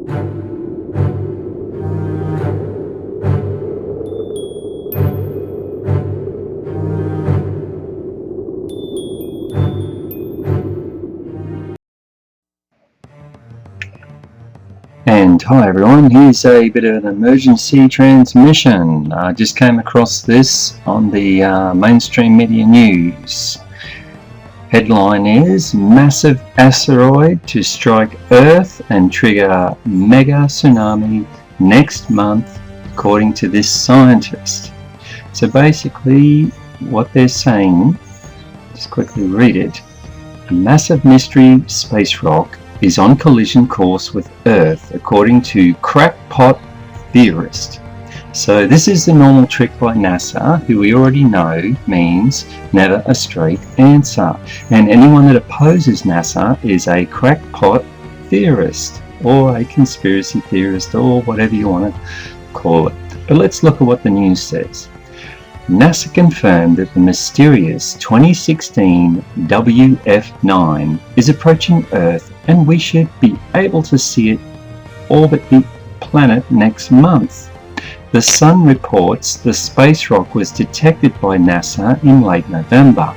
And hi everyone, here's a bit of an emergency transmission. I just came across this on the mainstream media news. Headline is massive asteroid to strike Earth and trigger mega tsunami next month, according to this scientist. So basically what they're saying, just quickly read it, a massive mystery space rock is on collision course with Earth, according to crackpot theorist. So this is the normal trick by NASA, who we already know means never a straight answer. And anyone that opposes NASA is a crackpot theorist, or a conspiracy theorist, or whatever you want to call it. But let's look at what the news says. NASA confirmed that the mysterious 2016 WF9 is approaching Earth, and we should be able to see it orbit the planet next month. The Sun reports the space rock was detected by NASA in late November.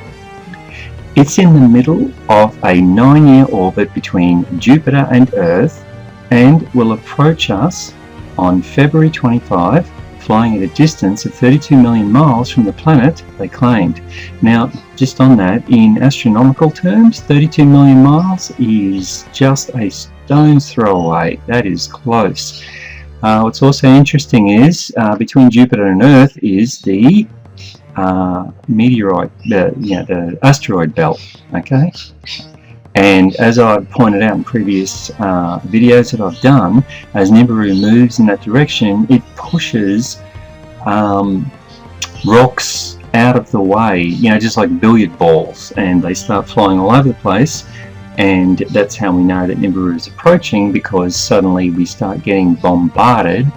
It's in the middle of a 9-year orbit between Jupiter and Earth and will approach us on February 25, flying at a distance of 32 million miles from the planet, they claimed. Now, just on that, in astronomical terms, 32 million miles is just a stone's throw away. That is close. What's also interesting is between Jupiter and Earth is the meteorite, the asteroid belt. Okay. And as I've pointed out in previous videos that I've done, as Nibiru moves in that direction, it pushes rocks out of the way, just like billiard balls, and they start flying all over the place. And that's how we know that Nibiru is approaching, because suddenly we start getting bombarded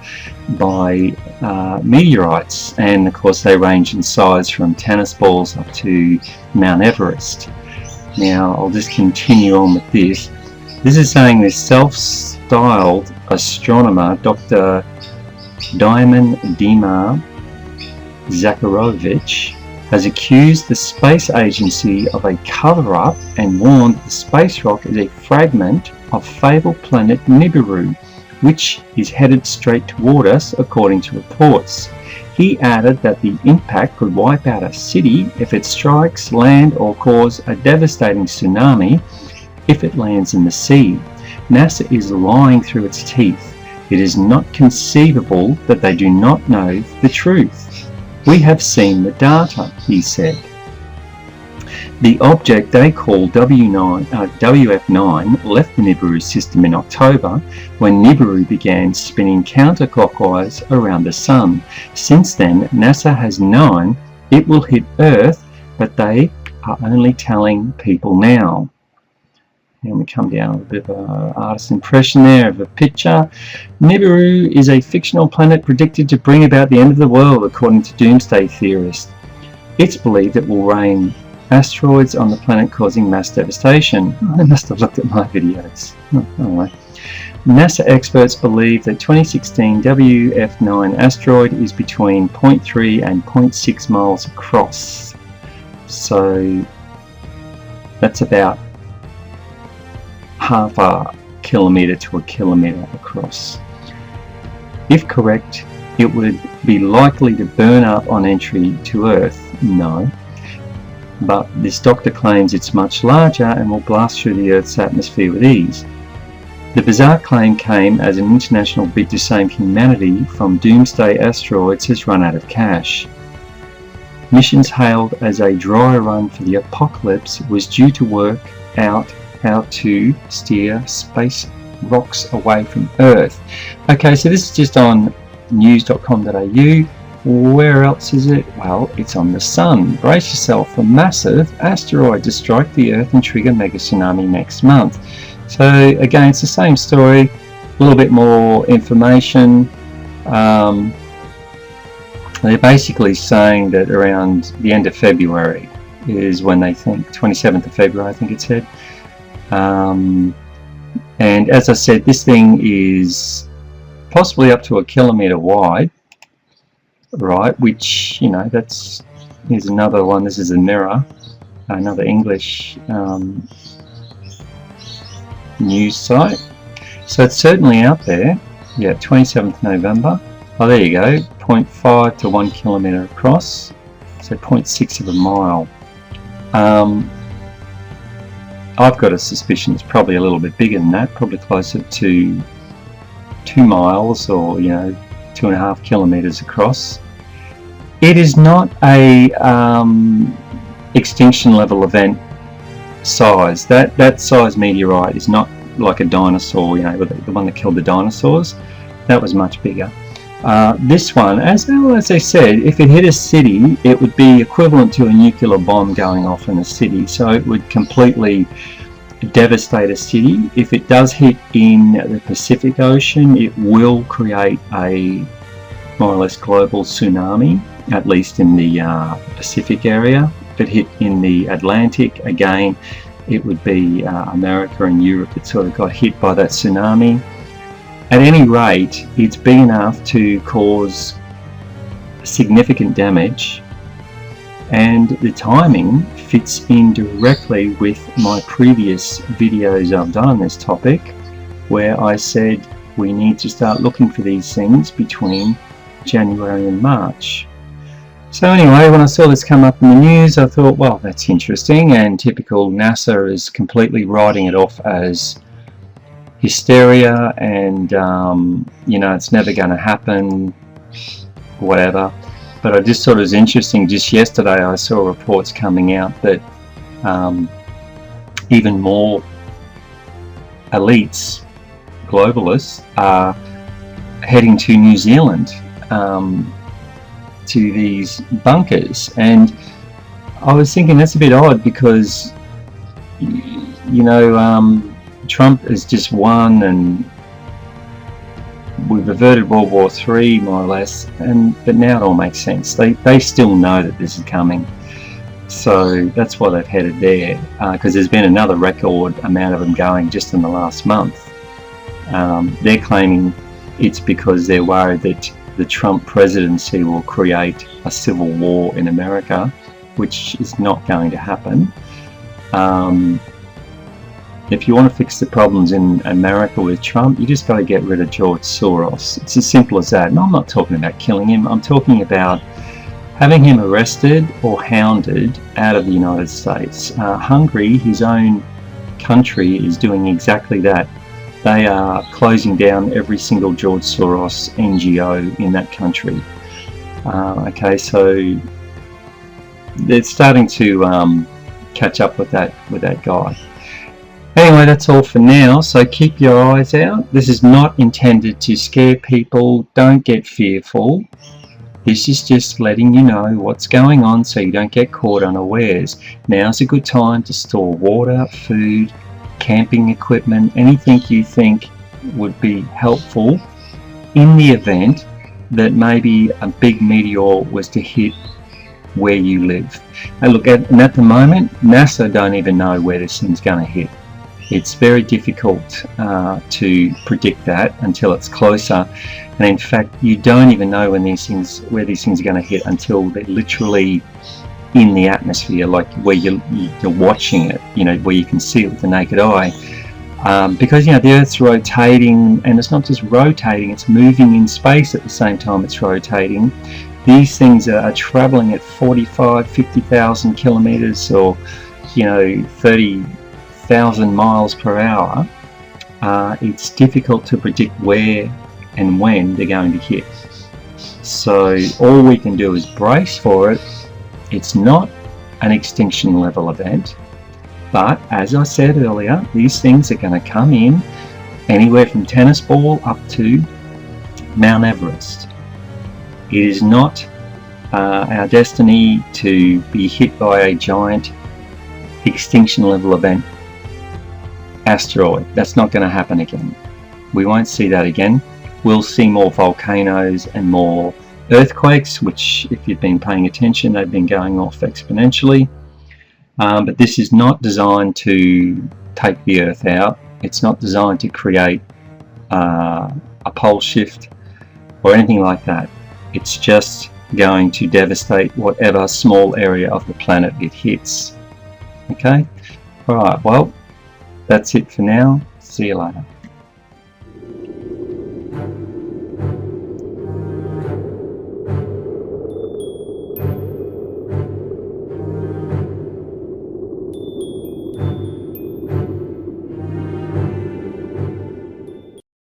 by meteorites, and of course they range in size from tennis balls up to Mount Everest. Now I'll just continue on with this. This is saying this self-styled astronomer, Dr. Diamond Dima Zakharovich, has accused the space agency of a cover-up and warned the space rock is a fragment of fabled planet Nibiru, which is headed straight toward us, according to reports. He added that the impact could wipe out a city if it strikes land, or cause a devastating tsunami if it lands in the sea. NASA is lying through its teeth. It is not conceivable that they do not know the truth. We have seen the data, he said. The object they call WF9 left the Nibiru system in October, when Nibiru began spinning counterclockwise around the Sun. Since then, NASA has known it will hit Earth, but they are only telling people now. And we come down with a bit of an artist's impression there of a picture. Nibiru is a fictional planet predicted to bring about the end of the world, according to doomsday theorists. It's believed it will rain asteroids on the planet, causing mass devastation. I must have looked at my videos. Anyway. NASA experts believe that 2016 WF9 asteroid is between 0.3 and 0.6 miles across. So that's about half a kilometre to a kilometre across. If correct, it would be likely to burn up on entry to Earth. No. But this doctor claims it's much larger and will blast through the Earth's atmosphere with ease. The bizarre claim came as an international bid to save humanity from doomsday asteroids has run out of cash. Missions hailed as a dry run for the apocalypse was due to work out how to steer space rocks away from Earth. Okay, so this is just on news.com.au. Where else is it? Well, it's on the Sun. Brace yourself for massive asteroid to strike the Earth and trigger mega tsunami next month. So again, it's the same story, a little bit more information. They're basically saying that around the end of February is when they think, 27th of February I think it said, And as I said, this thing is possibly up to 1 kilometre wide, right, which, you know, here's another one. This is a mirror, another English news site. So it's certainly out there. Yeah, 27th November. Oh, there you go, 0.5 to 1 kilometre across, so 0.6 of a mile. I've got a suspicion it's probably a little bit bigger than that, probably closer to 2 miles, or, you know, 2.5 kilometres across. It is not a extinction level event size. That size meteorite is not like a dinosaur, you know, the one that killed the dinosaurs. That was much bigger. This one, as I said, if it hit a city, it would be equivalent to a nuclear bomb going off in a city. So it would completely devastate a city. If it does hit in the Pacific Ocean, it will create a more or less global tsunami, at least in the Pacific area. If it hit in the Atlantic, again, it would be America and Europe that sort of got hit by that tsunami. At any rate, it's big enough to cause significant damage, and the timing fits in directly with my previous videos I've done on this topic, where I said we need to start looking for these things between January and March. So anyway, when I saw this come up in the news, I thought, well, that's interesting, and typical NASA is completely writing it off as hysteria, and you know, it's never going to happen, whatever. But I just thought it was interesting. Just yesterday I saw reports coming out that even more elites, globalists, are heading to New Zealand to these bunkers. And I was thinking that's a bit odd, because, you know, Trump has just won, and we've averted World War III more or less, but now it all makes sense. They still know that this is coming, so that's why they've headed there, because there's been another record amount of them going just in the last month. They're claiming it's because they're worried that the Trump presidency will create a civil war in America, which is not going to happen. If you want to fix the problems in America with Trump, you just got to get rid of George Soros. It's as simple as that. And I'm not talking about killing him. I'm talking about having him arrested or hounded out of the United States. Hungary, his own country, is doing exactly that. They are closing down every single George Soros NGO in that country. Okay, so they're starting to catch up with that guy. Anyway, that's all for now, so keep your eyes out. This is not intended to scare people. Don't get fearful. This is just letting you know what's going on so you don't get caught unawares. Now's a good time to store water, food, camping equipment, anything you think would be helpful in the event that maybe a big meteor was to hit where you live. And look, at the moment, NASA don't even know where this thing's going to hit. It's very difficult to predict that until it's closer, and in fact you don't even know where these things are going to hit until they're literally in the atmosphere, like where you're watching it, you know, where you can see it with the naked eye, because, you know, the Earth's rotating, and it's not just rotating, it's moving in space at the same time it's rotating. These things are traveling at 50,000 kilometers, or, you know, 30,000 miles per hour. It's difficult to predict where and when they're going to hit. So all we can do is brace for it. It's not an extinction level event, but as I said earlier, these things are going to come in anywhere from tennis ball up to Mount Everest. It is not our destiny to be hit by a giant extinction level event asteroid. That's not going to happen again. We won't see that again. We'll see more volcanoes and more earthquakes, which, if you've been paying attention, they've been going off exponentially. But this is not designed to take the Earth out. It's not designed to create a pole shift or anything like that. It's just going to devastate whatever small area of the planet it hits. Okay? Alright, well, that's it for now. See you later.